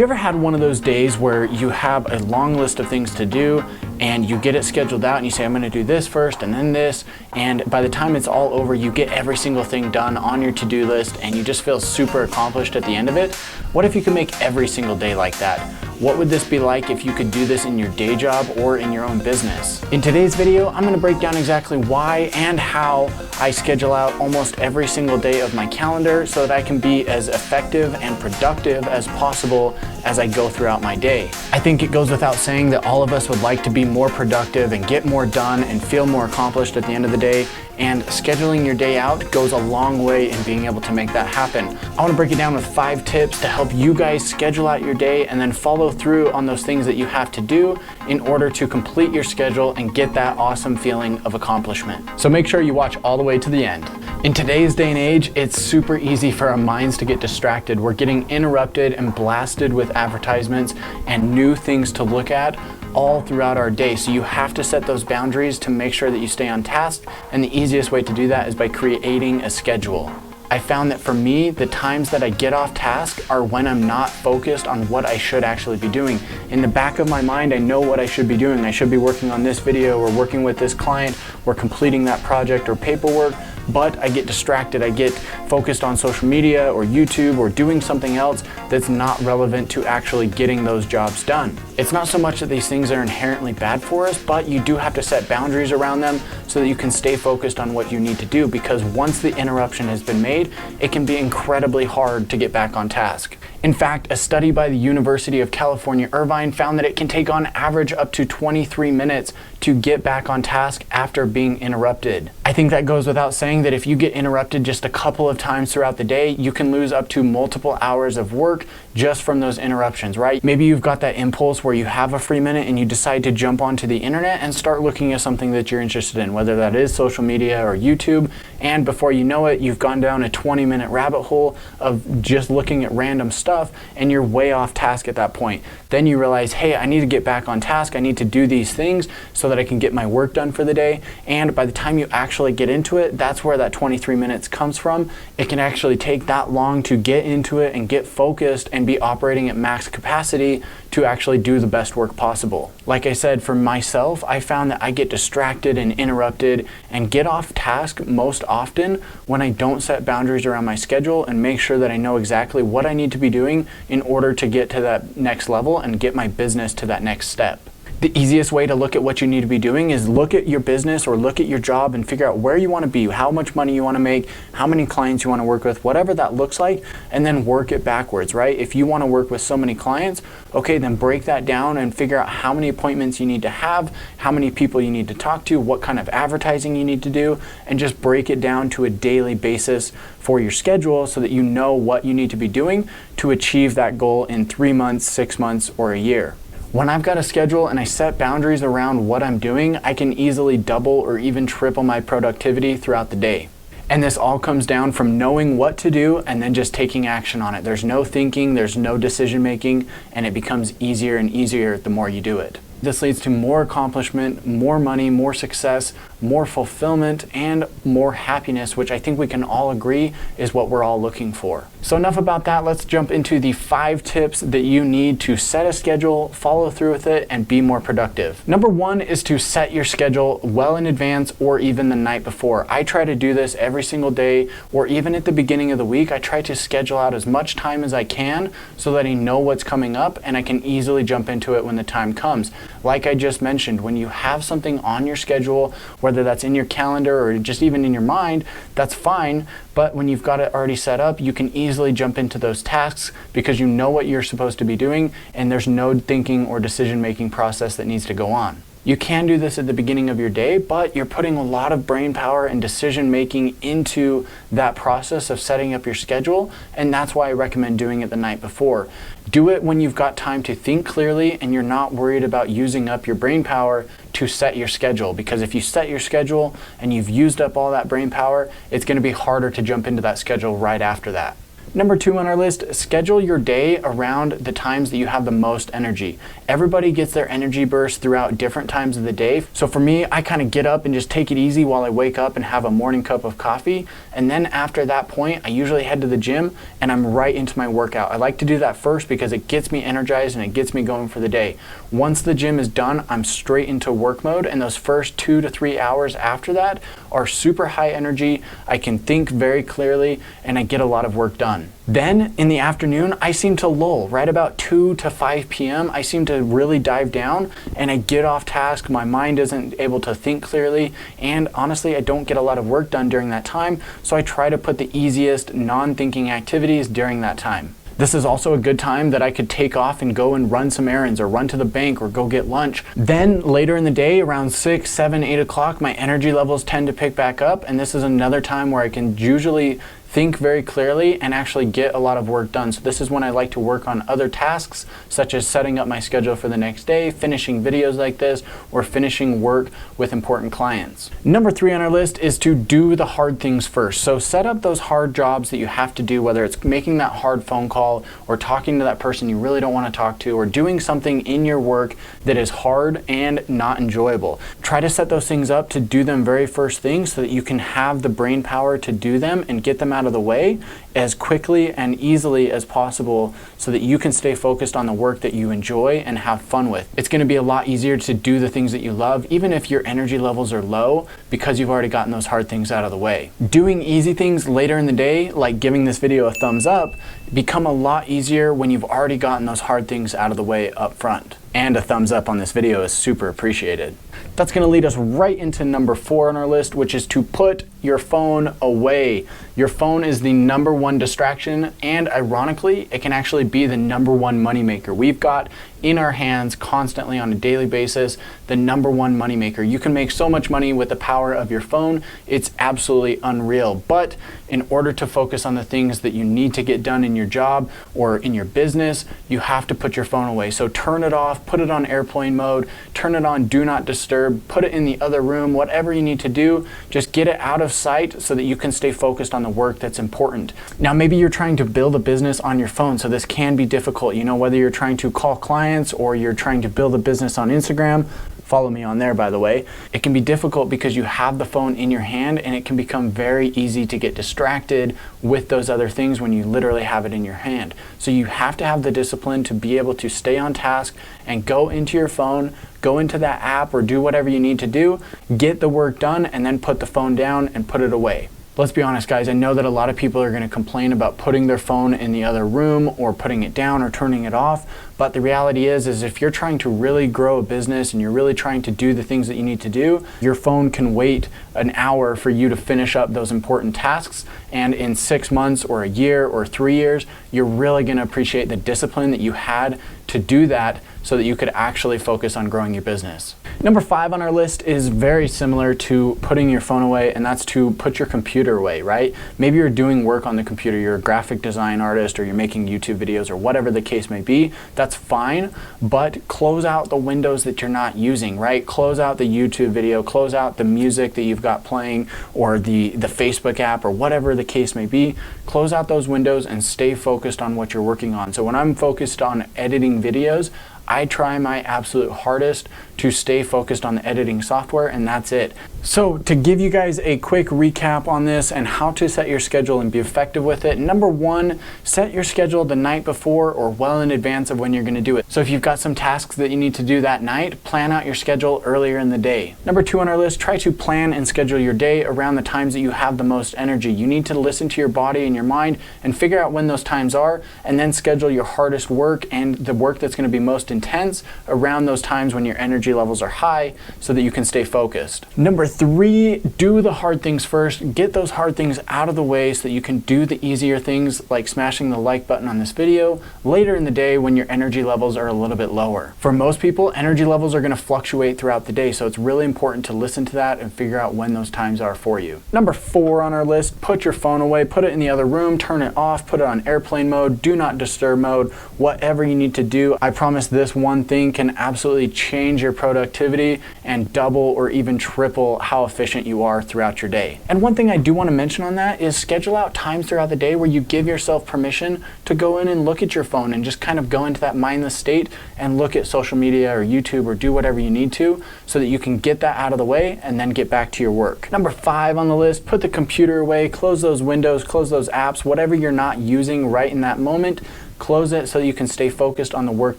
you ever had one of those days where you have a long list of things to do and you get it scheduled out and you say, I'm going to do this first and then this, and by the time it's all over, you get every single thing done on your to-do list and you just feel super accomplished at the end of it? What if you could make every single day like that? What would this be like if you could do this in your day job or in your own business? In today's video, I'm going to break down exactly why and how I schedule out almost every single day of my calendar so that I can be as effective and productive as possible as I go throughout my day. I think it goes without saying that all of us would like to be more productive and get more done and feel more accomplished at the end of the day, and scheduling your day out goes a long way in being able to make that happen. I want to break it down with 5 tips to help you guys schedule out your day and then follow through on those things that you have to do in order to complete your schedule and get that awesome feeling of accomplishment. So make sure you watch all the way to the end. In today's day and age, it's super easy for our minds to get distracted. We're getting interrupted and blasted with advertisements and new things to look at all throughout our day. So you have to set those boundaries to make sure that you stay on task. And the easiest way to do that is by creating a schedule. I found that for me, the times that I get off task are when I'm not focused on what I should actually be doing. In the back of my mind, I know what I should be doing. I should be working on this video or working with this client or completing that project or paperwork, but I get distracted. I get focused on social media or YouTube or doing something else that's not relevant to actually getting those jobs done. It's not so much that these things are inherently bad for us, but you do have to set boundaries around them so that you can stay focused on what you need to do, because once the interruption has been made, it can be incredibly hard to get back on task. In fact, a study by the University of California, Irvine found that it can take on average up to 23 minutes to get back on task after being interrupted. I think that goes without saying that if you get interrupted just a couple of times throughout the day, you can lose up to multiple hours of work just from those interruptions, right? Maybe you've got that impulse where you have a free minute and you decide to jump onto the internet and start looking at something that you're interested in, whether that is social media or YouTube, and before you know it, you've gone down a 20-minute rabbit hole of just looking at random stuff and you're way off task at that point. Then you realize, hey, I need to get back on task. I need to do these things so that I can get my work done for the day. And by the time you actually get into it, that's where that 23 minutes comes from. It can actually take that long to get into it and get focused and be operating at max capacity to actually do the best work possible. Like I said, for myself, I found that I get distracted and interrupted and get off task most often when I don't set boundaries around my schedule and make sure that I know exactly what I need to be doing in order to get to that next level and get my business to that next step. The easiest way to look at what you need to be doing is look at your business or look at your job and figure out where you want to be, how much money you want to make, how many clients you want to work with, whatever that looks like, and then work it backwards, right? If you want to work with so many clients, okay, then break that down and figure out how many appointments you need to have, how many people you need to talk to, what kind of advertising you need to do, and just break it down to a daily basis for your schedule so that you know what you need to be doing to achieve that goal in 3 months, 6 months, or a year. When I've got a schedule and I set boundaries around what I'm doing, I can easily double or even triple my productivity throughout the day. And this all comes down from knowing what to do and then just taking action on it. There's no thinking, there's no decision making, and it becomes easier and easier the more you do it. This leads to more accomplishment, more money, more success, more fulfillment, and more happiness, which I think we can all agree is what we're all looking for. So enough about that, let's jump into the 5 tips that you need to set a schedule, follow through with it, and be more productive. Number 1 is to set your schedule well in advance or even the night before. I try to do this every single day, or even at the beginning of the week. I try to schedule out as much time as I can so that I know what's coming up and I can easily jump into it when the time comes. Like I just mentioned, when you have something on your schedule, whether that's in your calendar or just even in your mind, that's fine. But when you've got it already set up, you can easily jump into those tasks because you know what you're supposed to be doing and there's no thinking or decision-making process that needs to go on. You can do this at the beginning of your day, but you're putting a lot of brain power and decision making into that process of setting up your schedule, and that's why I recommend doing it the night before. Do it when you've got time to think clearly and you're not worried about using up your brain power to set your schedule, because if you set your schedule and you've used up all that brain power, it's going to be harder to jump into that schedule right after that. Number 2 on our list, schedule your day around the times that you have the most energy. Everybody gets their energy burst throughout different times of the day. So for me, I kind of get up and just take it easy while I wake up and have a morning cup of coffee. And then after that point, I usually head to the gym and I'm right into my workout. I like to do that first because it gets me energized and it gets me going for the day. Once the gym is done, I'm straight into work mode, and those first 2 to 3 hours after that are super high energy. I can think very clearly and I get a lot of work done. Then in the afternoon, I seem to lull. Right about 2 to 5 p.m., I seem to really dive down and I get off task. My mind isn't able to think clearly, and honestly, I don't get a lot of work done during that time, so I try to put the easiest non-thinking activities during that time. This is also a good time that I could take off and go and run some errands or run to the bank or go get lunch. Then later in the day, around 6, 7, 8 o'clock, my energy levels tend to pick back up, and this is another time where I can usually think very clearly and actually get a lot of work done. So this is when I like to work on other tasks, such as setting up my schedule for the next day, finishing videos like this, or finishing work with important clients. Number 3 on our list is to do the hard things first. So set up those hard jobs that you have to do, whether it's making that hard phone call or talking to that person you really don't want to talk to, or doing something in your work that is hard and not enjoyable. Try to set those things up to do them very first thing so that you can have the brain power to do them and get them out of the way as quickly and easily as possible so that you can stay focused on the work that you enjoy and have fun with. It's going to be a lot easier to do the things that you love, even if your energy levels are low, because you've already gotten those hard things out of the way. Doing easy things later in the day, like giving this video a thumbs up, become a lot easier when you've already gotten those hard things out of the way up front. And a thumbs up on this video is super appreciated. That's going to lead us right into number 4 on our list, which is to put your phone away. Your phone is the number 1 distraction, and ironically, it can actually be the number 1 moneymaker. We've got in our hands constantly on a daily basis the number 1 moneymaker. You can make so much money with the power of your phone. It's absolutely unreal. But in order to focus on the things that you need to get done in your job or in your business, you have to put your phone away. So turn it off, put it on airplane mode, turn it on do not disturb, put it in the other room, whatever you need to do, just get it out of sight so that you can stay focused on the work that's important. Now, maybe you're trying to build a business on your phone, so this can be difficult. You know, whether you're trying to call clients or you're trying to build a business on Instagram, follow me on there, by the way. It can be difficult because you have the phone in your hand and it can become very easy to get distracted with those other things when you literally have it in your hand. So you have to have the discipline to be able to stay on task and go into your phone, go into that app or do whatever you need to do, get the work done, and then put the phone down and put it away. Let's be honest, guys, I know that a lot of people are going to complain about putting their phone in the other room or putting it down or turning it off, but the reality is if you're trying to really grow a business and you're really trying to do the things that you need to do, your phone can wait an hour for you to finish up those important tasks, and in 6 months or a year or 3 years, you're really going to appreciate the discipline that you had to do that so that you could actually focus on growing your business. Number 5 on our list is very similar to putting your phone away, and that's to put your computer away, right? Maybe you're doing work on the computer, you're a graphic design artist, or you're making YouTube videos, or whatever the case may be. That's fine, but close out the windows that you're not using, right? Close out the YouTube video, close out the music that you've got playing, or the Facebook app, or whatever the case may be. Close out those windows and stay focused on what you're working on. So when I'm focused on editing videos, I try my absolute hardest to stay focused on the editing software, and that's it. So to give you guys a quick recap on this and how to set your schedule and be effective with it, number 1, set your schedule the night before or well in advance of when you're going to do it. So if you've got some tasks that you need to do that night, plan out your schedule earlier in the day. Number 2 on our list, try to plan and schedule your day around the times that you have the most energy. You need to listen to your body and your mind and figure out when those times are, and then schedule your hardest work and the work that's going to be most intense around those times when your energy levels are high so that you can stay focused. Number 3, do the hard things first. Get those hard things out of the way so that you can do the easier things, like smashing the like button on this video, later in the day when your energy levels are a little bit lower. For most people, energy levels are going to fluctuate throughout the day, so it's really important to listen to that and figure out when those times are for you. Number 4 on our list, put your phone away, put it in the other room, turn it off, put it on airplane mode, do not disturb mode, whatever you need to do. I promise this one thing can absolutely change your productivity and double or even triple how efficient you are throughout your day. And one thing I do want to mention on that is schedule out times throughout the day where you give yourself permission to go in and look at your phone and just kind of go into that mindless state and look at social media or YouTube or do whatever you need to so that you can get that out of the way and then get back to your work. Number 5 on the list, put the computer away, close those windows, close those apps, whatever you're not using right in that moment. Close it so that you can stay focused on the work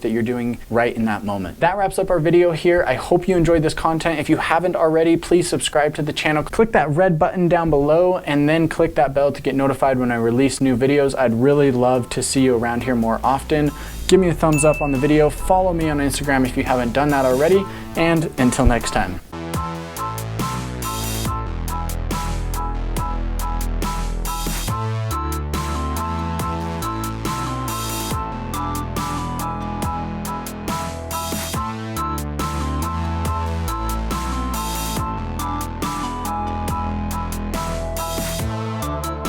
that you're doing right in that moment. That wraps up our video here. I hope you enjoyed this content. If you haven't already, please subscribe to the channel. Click that red button down below and then click that bell to get notified when I release new videos. I'd really love to see you around here more often. Give me a thumbs up on the video. Follow me on Instagram if you haven't done that already. And until next time.